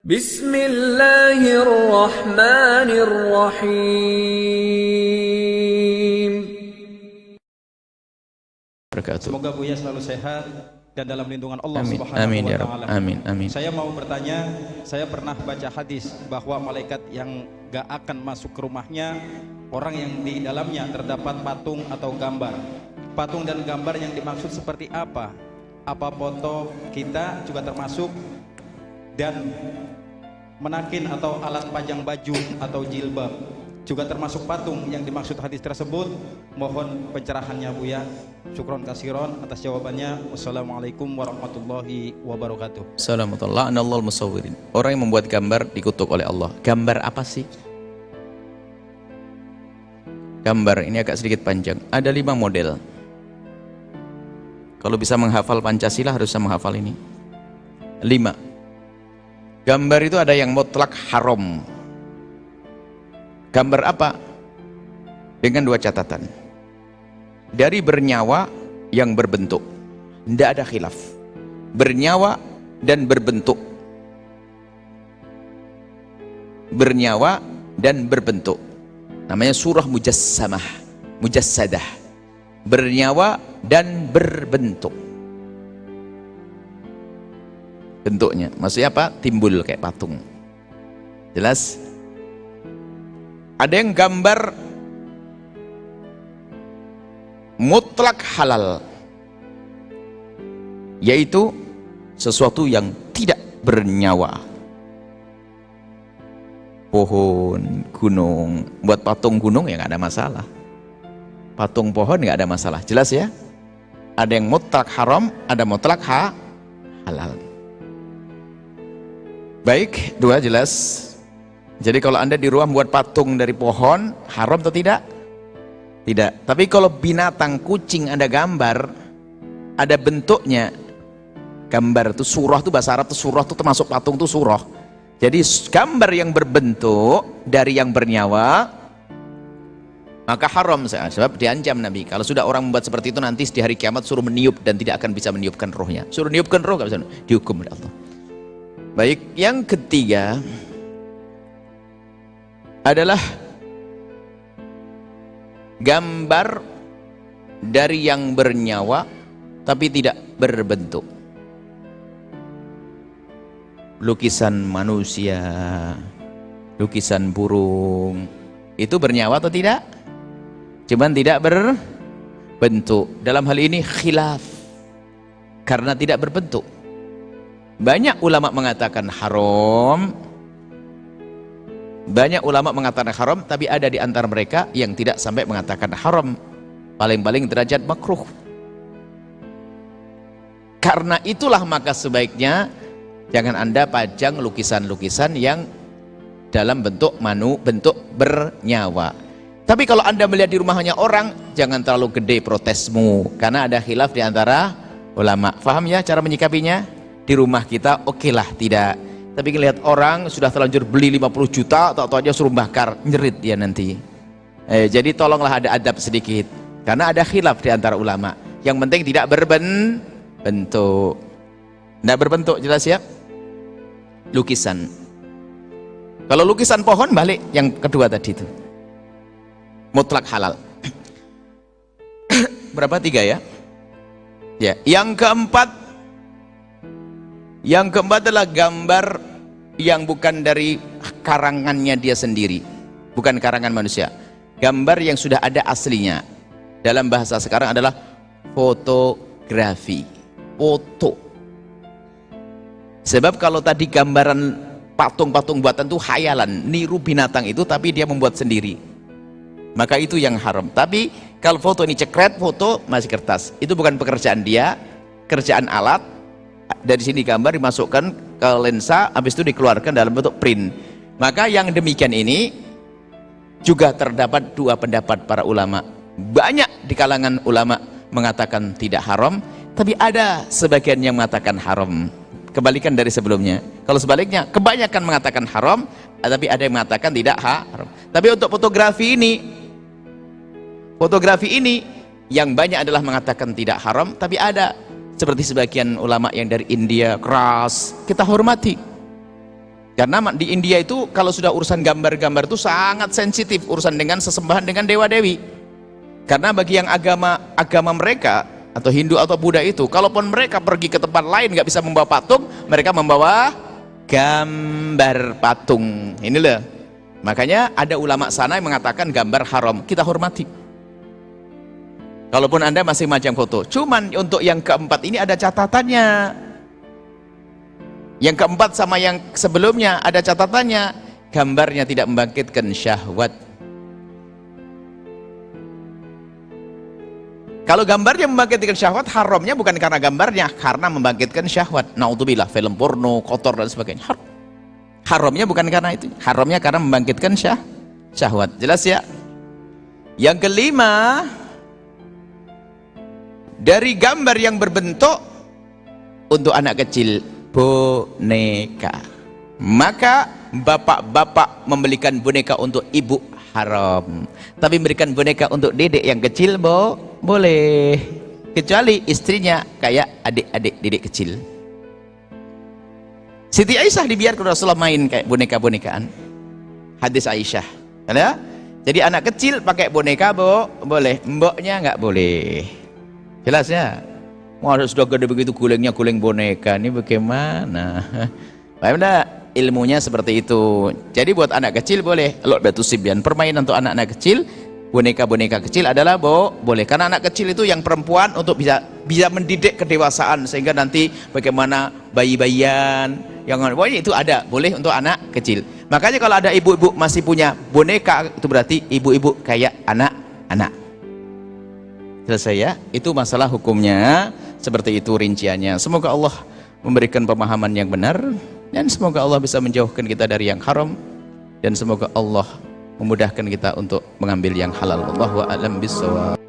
Bismillahirrahmanirrahim. Semoga Buya selalu sehat dan dalam lindungan Allah Subhanahu Amin, wa ya Ta'ala. Amin, amin. Saya mau bertanya, saya pernah baca hadis bahwa malaikat yang gak akan masuk ke rumahnya orang yang di dalamnya terdapat patung atau gambar. Patung dan gambar yang dimaksud seperti apa? Apa foto kita juga termasuk? Dan menakin atau alat pajang baju atau jilbab juga termasuk patung yang dimaksud hadis tersebut? Mohon pencerahannya Buya. Syukron kasiron atas jawabannya. Wassalamualaikum warahmatullahi wabarakatuh. Assalamualaikum warahmatullahi wabarakatuh. Orang yang membuat gambar dikutuk oleh Allah. Gambar apa sih? Gambar ini agak sedikit panjang. Ada 5 model. Kalau bisa menghafal Pancasila harus bisa menghafal ini. 5. Gambar itu ada yang mutlak haram. Gambar apa? Dengan 2 catatan. Dari bernyawa yang berbentuk, tidak ada khilaf. Bernyawa dan berbentuk. Bernyawa dan berbentuk. Namanya surah mujassamah, mujassadah. Bernyawa dan berbentuk. Bentuknya, maksudnya apa? Timbul kayak patung. Jelas? Ada yang gambar mutlak halal, yaitu sesuatu yang tidak bernyawa. Pohon, gunung. Buat patung gunung ya nggak ada masalah. Patung pohon nggak ada masalah. Jelas ya? Ada yang mutlak haram, ada mutlak halal. Baik, 2 jelas. Jadi kalau Anda di rumah buat patung dari pohon, haram atau tidak? Tidak. Tapi kalau binatang, kucing ada gambar, ada bentuknya. Gambar itu surah itu bahasa Arab itu surah itu termasuk patung itu surah. Jadi gambar yang berbentuk dari yang bernyawa maka haram, sebab diancam Nabi. Kalau sudah orang membuat seperti itu nanti di hari kiamat suruh meniup dan tidak akan bisa meniupkan rohnya. Suruh niupkan roh nggak bisa, dihukum oleh Allah. Baik, yang ketiga adalah gambar dari yang bernyawa tapi tidak berbentuk. Lukisan manusia, lukisan burung, itu bernyawa atau tidak? Cuman tidak berbentuk. Dalam hal ini khilaf karena tidak berbentuk. Banyak ulama mengatakan haram, banyak ulama mengatakan haram, tapi ada di antara mereka yang tidak sampai mengatakan haram, paling-paling derajat makruh. Karena itulah maka sebaiknya jangan Anda pajang lukisan-lukisan yang dalam bentuk bentuk bernyawa. Tapi kalau Anda melihat di rumahnya orang, jangan terlalu gede protesmu, karena ada khilaf di antara ulama. Faham ya cara menyikapinya? Di rumah kita okelah tidak. Tapi lihat orang sudah terlanjur beli 50 juta atau aja suruh bakar, nyerit dia nanti. Jadi tolonglah ada adab sedikit, karena ada khilaf di antara ulama. Yang penting tidak berbentuk. Tidak berbentuk, jelas ya? Lukisan. Kalau lukisan pohon balik yang kedua tadi itu. Mutlak halal. Berapa? 3 ya? Ya. Yang keempat adalah gambar yang bukan dari karangannya dia sendiri, bukan karangan manusia. Gambar yang sudah ada aslinya. Dalam bahasa sekarang adalah fotografi. Foto. Sebab kalau tadi gambaran patung-patung buatan itu khayalan, niru binatang itu, tapi dia membuat sendiri, maka itu yang haram. Tapi kalau foto ini cekret, foto masih kertas, itu bukan pekerjaan dia, kerjaan alat. Dari sini gambar dimasukkan ke lensa, habis itu dikeluarkan dalam bentuk print. Maka yang demikian ini juga terdapat 2 pendapat para ulama. Banyak di kalangan ulama mengatakan tidak haram, tapi ada sebagian yang mengatakan haram. Kebalikan dari sebelumnya. Kalau sebaliknya, kebanyakan mengatakan haram, tapi ada yang mengatakan tidak haram. Tapi untuk fotografi ini yang banyak adalah mengatakan tidak haram, tapi ada seperti sebagian ulama yang dari India keras, kita hormati. Karena di India itu kalau sudah urusan gambar-gambar itu sangat sensitif, urusan dengan sesembahan dengan dewa-dewi. Karena bagi yang agama mereka atau Hindu atau Buddha itu, kalaupun mereka pergi ke tempat lain nggak bisa membawa patung, mereka membawa gambar patung. Ini loh. Makanya ada ulama sana yang mengatakan gambar haram, kita hormati. Kalaupun Anda masih majang foto. Cuman untuk yang keempat ini ada catatannya. Yang keempat sama yang sebelumnya ada catatannya, gambarnya tidak membangkitkan syahwat. Kalau gambarnya membangkitkan syahwat, haramnya bukan karena gambarnya, karena membangkitkan syahwat. Naudzubillah, film porno, kotor dan sebagainya. Haramnya bukan karena itu, haramnya karena membangkitkan syahwat. Jelas ya? Yang kelima, dari gambar yang berbentuk untuk anak kecil, boneka. Maka bapak-bapak membelikan boneka untuk ibu haram, tapi memberikan boneka untuk dedek yang kecil boleh, kecuali istrinya kayak adik-adik dedek kecil. Siti Aisyah dibiarkan Rasulullah main kayak boneka-bonekaan. Hadis Aisyah ada? Jadi anak kecil pakai boneka boleh, mboknya nggak boleh. Jelas ya? Wah, sudah gede begitu gulingnya, guling boneka, ini bagaimana? Paham enggak? Ilmunya seperti itu. Jadi buat anak kecil boleh, kalau batu sibyan, permainan untuk anak-anak kecil, boneka-boneka kecil adalah boleh. Karena anak kecil itu yang perempuan untuk bisa mendidik kedewasaan, sehingga nanti bagaimana bayi-bayian, yang itu ada, boleh untuk anak kecil. Makanya kalau ada ibu-ibu masih punya boneka, itu berarti ibu-ibu kayak anak-anak. Selesai ya? Itu masalah hukumnya. Seperti itu rinciannya. Semoga Allah memberikan pemahaman yang benar, dan semoga Allah bisa menjauhkan kita dari yang haram, dan semoga Allah memudahkan kita untuk mengambil yang halal. Wallahu a'lam bishawab.